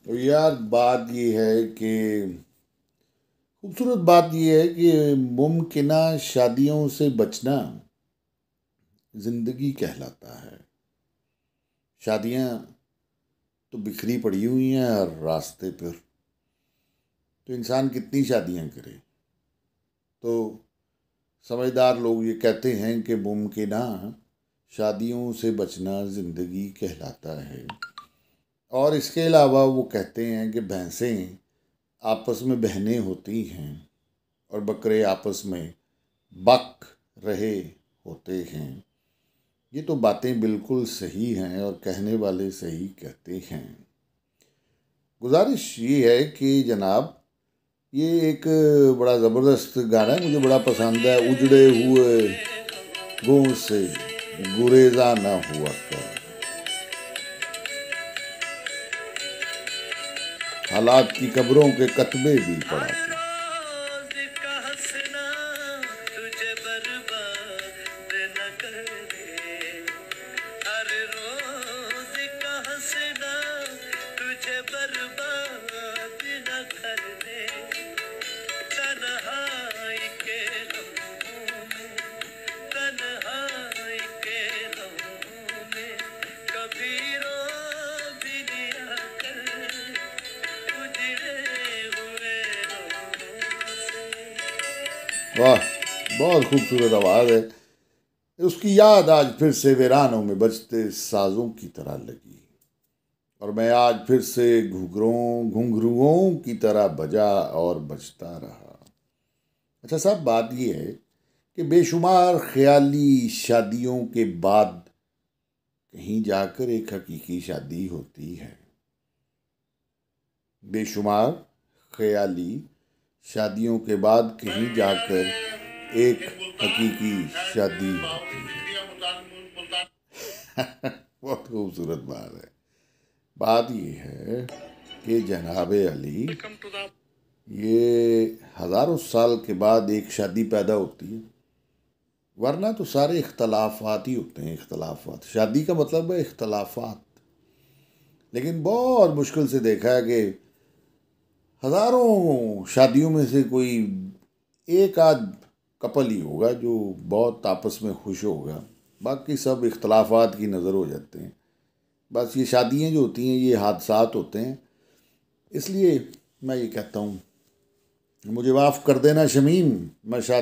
तो यार बात ये है कि खूबसूरत बात ये है कि मुमकिना शादियों से बचना जिंदगी कहलाता है। शादियां तो बिखरी पड़ी हुई हैं हर रास्ते पर। तो इंसान कितनी शादियां करे। तो समझदार लोग ये कहते हैं कि मुमकिना शादियों से बचना जिंदगी कहलाता है। और इसके अलावा वो कहते हैं कि भैंसें आपस में बहनें होती हैं और बकरे आपस में बक रहे होते हैं। ये तो बातें बिल्कुल सही हैं और कहने वाले सही कहते हैं। गुजारिश ये है कि जनाब, ये एक बड़ा ज़बरदस्त गाना है, मुझे बड़ा पसंद है। उजड़े हुए गाँव से गुरेजा ना हुआ कर, हालात की कब्रों के कतबे भी पड़ा कर। वाह, बहुत खूबसूरत आवाज़ है। उसकी याद आज फिर से वीरानों में बजते साजों की तरह लगी और मैं आज फिर से घुंघरुओं की तरह बजा और बजता रहा। अच्छा साहब, बात ये है कि बेशुमार ख्याली शादियों के बाद कहीं जाकर एक हकीकी शादी होती है। बेशुमार ख्याली शादियों के बाद कहीं जाकर एक हकीकी शादी होती है। बहुत खूबसूरत बात है। बात ये है कि जनाबे अली, ये हज़ारों साल के बाद एक शादी पैदा होती है। वरना तो सारे इख्तलाफात ही होते हैं। इख्तलाफात, शादी का मतलब है इख्तलाफात। लेकिन बहुत मुश्किल से देखा है कि हज़ारों शादियों में से कोई एक आध कपल ही होगा जो बहुत आपस में खुश होगा। बाकी सब इख्तलाफात की नज़र हो जाते हैं। बस ये शादियाँ जो होती हैं ये हादसात होते हैं। इसलिए मैं ये कहता हूँ, मुझे माफ़ कर देना शमीम, मैं शादी